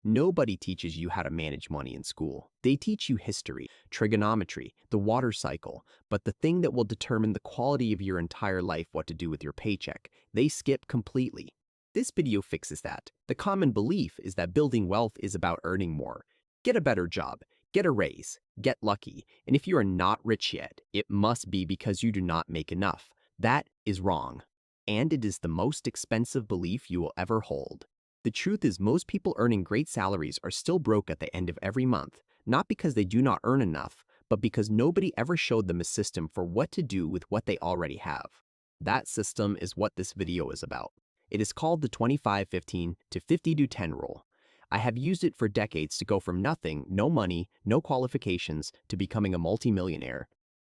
Nobody teaches you how to manage money in school. They teach you history, trigonometry, the water cycle, but the thing that will determine the quality of your entire life, what to do with your paycheck, they skip completely. This video fixes that. The common belief is that building wealth is about earning more. Get a better job, get a raise, get lucky, and if you are not rich yet, it must be because you do not make enough. That is wrong. And it is the most expensive belief you will ever hold. The truth is most people earning great salaries are still broke at the end of every month, not because they do not earn enough, but because nobody ever showed them a system for what to do with what they already have. That system is what this video is about. It is called the 25-15 to 50-10 rule. I have used it for decades to go from nothing, no money, no qualifications, to becoming a multimillionaire.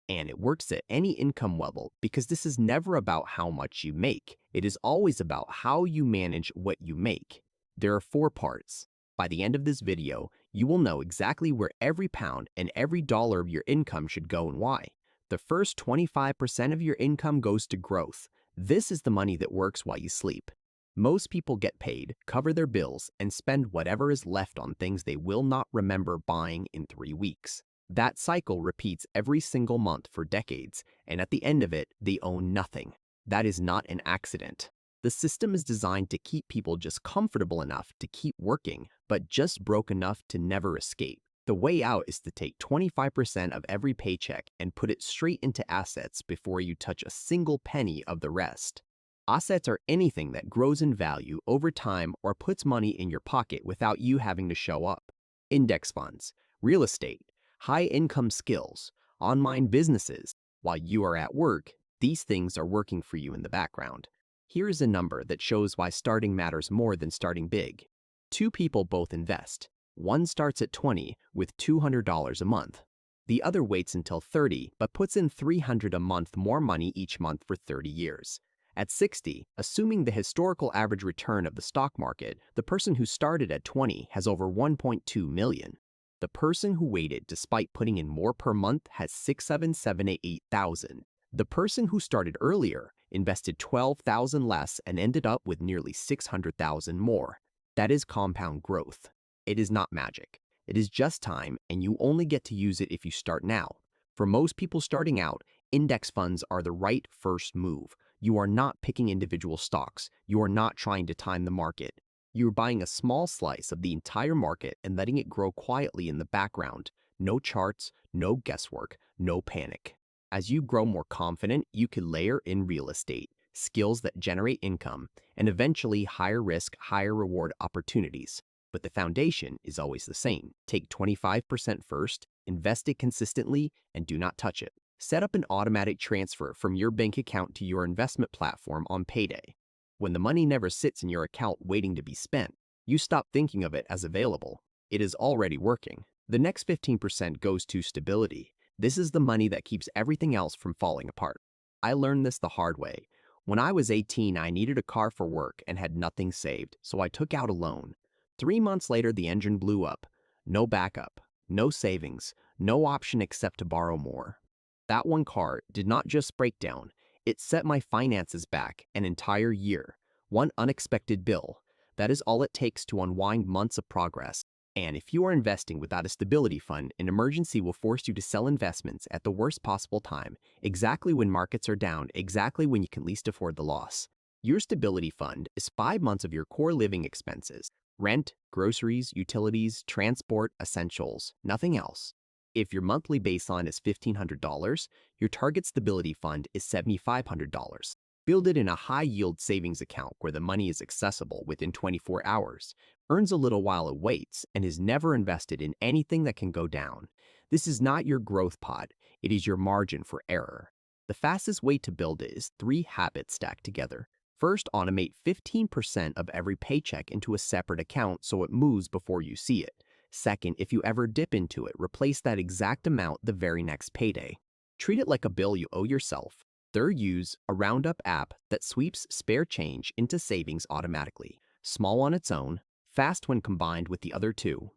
And it works at any income level because this is never about how much you make. It is always about how you manage what you make. There are 4 parts. By the end of this video, you will know exactly where every pound and every dollar of your income should go and why. The first 25% of your income goes to growth. This is the money that works while you sleep. Most people get paid, cover their bills, and spend whatever is left on things they will not remember buying in 3 weeks. That cycle repeats every single month for decades, and at the end of it, they own nothing. That is not an accident. The system is designed to keep people just comfortable enough to keep working, but just broke enough to never escape. The way out is to take 25% of every paycheck and put it straight into assets before you touch a single penny of the rest. Assets are anything that grows in value over time or puts money in your pocket without you having to show up. Index funds, real estate, high-income skills, online businesses. While you are at work, these things are working for you in the background. Here is a number that shows why starting matters more than starting big. 2 people both invest. One starts at 20 with $200 a month. The other waits until 30 but puts in $300 a month more money each month for 30 years. At 60, assuming the historical average return of the stock market, the person who started at 20 has over 1.2 million. The person who waited despite putting in more per month has 6, 7, 7, 8,000. The person who started earlier invested 12,000 less and ended up with nearly 600,000 more. That is compound growth. It is not magic. It is just time, and you only get to use it if you start now. For most people starting out, index funds are the right first move. You are not picking individual stocks. You are not trying to time the market. You're buying a small slice of the entire market and letting it grow quietly in the background. No charts, no guesswork, no panic. As you grow more confident, you can layer in real estate, skills that generate income, and eventually higher risk, higher reward opportunities. But the foundation is always the same. Take 25% first, invest it consistently, and do not touch it. Set up an automatic transfer from your bank account to your investment platform on payday. When the money never sits in your account waiting to be spent, you stop thinking of it as available. It is already working. The next 15% goes to stability. This is the money that keeps everything else from falling apart. I learned this the hard way. When I was 18, I needed a car for work and had nothing saved, so I took out a loan. 3 months later, the engine blew up. No backup, no savings, no option except to borrow more. That one car did not just break down. It set my finances back an entire year. One unexpected bill. That is all it takes to unwind months of progress. And if you are investing without a stability fund, an emergency will force you to sell investments at the worst possible time, exactly when markets are down, exactly when you can least afford the loss. Your stability fund is 5 months of your core living expenses: rent, groceries, utilities, transport, essentials, nothing else. If your monthly baseline is $1,500, your target stability fund is $7,500. Build it in a high-yield savings account where the money is accessible within 24 hours, earns a little while it waits, and is never invested in anything that can go down. This is not your growth pod. It is your margin for error. The fastest way to build it is 3 habits stacked together. First, automate 15% of every paycheck into a separate account so it moves before you see it. Second, if you ever dip into it, replace that exact amount the very next payday. Treat it like a bill you owe yourself. Third, use a roundup app that sweeps spare change into savings automatically. Small on its own, fast when combined with the other 2.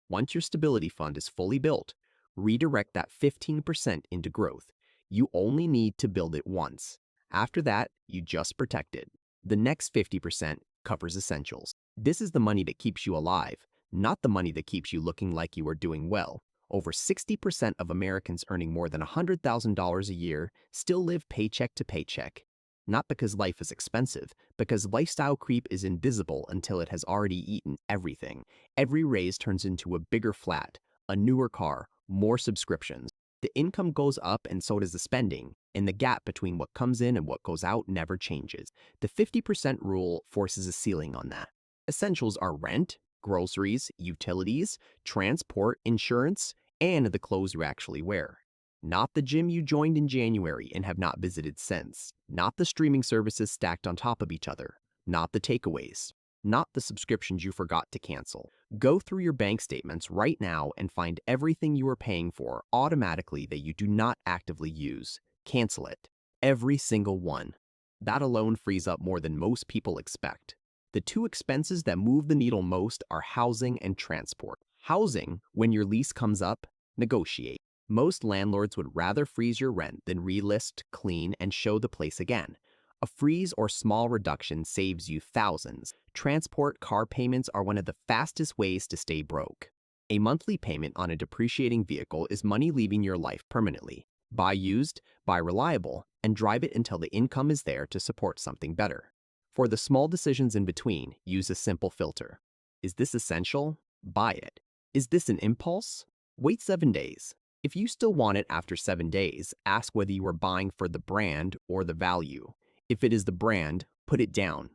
Once your stability fund is fully built, redirect that 15% into growth. You only need to build it once. After that, you just protect it. The next 50% covers essentials. This is the money that keeps you alive. not the money that keeps you looking like you are doing well. Over 60% of Americans earning more than $100,000 a year still live paycheck to paycheck. Not because life is expensive, because lifestyle creep is invisible until it has already eaten everything. Every raise turns into a bigger flat, a newer car, more subscriptions. The income goes up and so does the spending, and the gap between what comes in and what goes out never changes. The 50% rule forces a ceiling on that. Essentials are rent, groceries, utilities, transport, insurance, and the clothes you actually wear. Not the gym you joined in January and have not visited since. Not the streaming services stacked on top of each other. Not the takeaways. Not the subscriptions you forgot to cancel. Go through your bank statements right now and find everything you are paying for automatically that you do not actively use. Cancel it. Every single one. That alone frees up more than most people expect. The two expenses that move the needle most are housing and transport. Housing, when your lease comes up, negotiate. Most landlords would rather freeze your rent than relist, clean, and show the place again. A freeze or small reduction saves you thousands. Transport car payments are one of the fastest ways to stay broke. A monthly payment on a depreciating vehicle is money leaving your life permanently. Buy used, buy reliable, and drive it until the income is there to support something better. For the small decisions in between, use a simple filter. Is this essential? Buy it. Is this an impulse? Wait 7 days. If you still want it after 7 days, ask whether you are buying for the brand or the value. If it is the brand, put it down.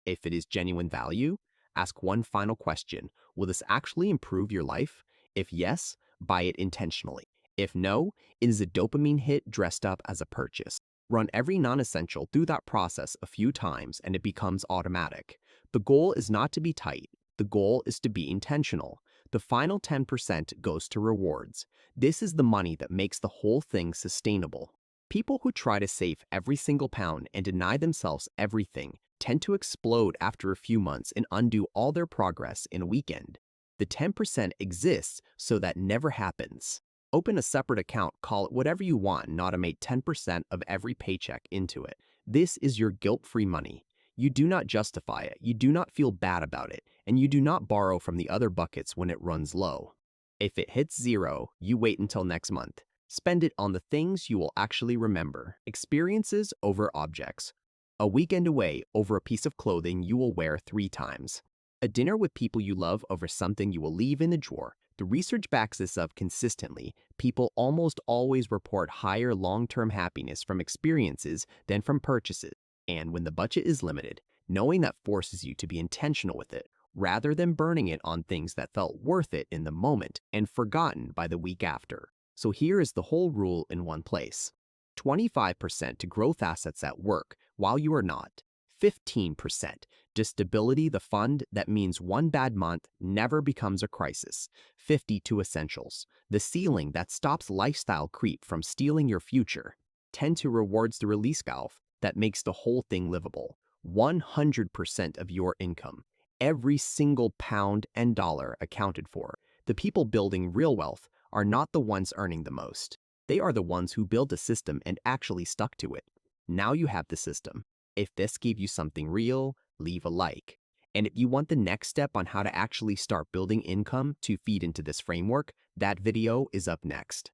If it is genuine value, ask one final question. Will this actually improve your life? If yes, buy it intentionally. If no, it is a dopamine hit dressed up as a purchase. Run every non-essential through that process a few times and it becomes automatic. The goal is not to be tight. The goal is to be intentional. The final 10% goes to rewards. This is the money that makes the whole thing sustainable. People who try to save every single pound and deny themselves everything tend to explode after a few months and undo all their progress in a weekend. The 10% exists so that never happens. Open a separate account, call it whatever you want, and automate 10% of every paycheck into it. This is your guilt-free money. You do not justify it, you do not feel bad about it, and you do not borrow from the other buckets when it runs low. If it hits zero, you wait until next month. Spend it on the things you will actually remember. Experiences over objects. A weekend away over a piece of clothing you will wear 3 times. A dinner with people you love over something you will leave in the drawer. The research backs this up consistently. People almost always report higher long-term happiness from experiences than from purchases. And when the budget is limited, knowing that forces you to be intentional with it, rather than burning it on things that felt worth it in the moment and forgotten by the week after. So here is the whole rule in one place. 25% to growth assets at work while you are not. 15% to stability, the fund that means one bad month never becomes a crisis. 50 to essentials, the ceiling that stops lifestyle creep from stealing your future. 10 to rewards, the release valve that makes the whole thing livable. 100% of your income. Every single pound and dollar accounted for. The people building real wealth are not the ones earning the most. They are the ones who built a system and actually stuck to it. Now you have the system. If this gave you something real, leave a like. And if you want the next step on how to actually start building income to feed into this framework, that video is up next.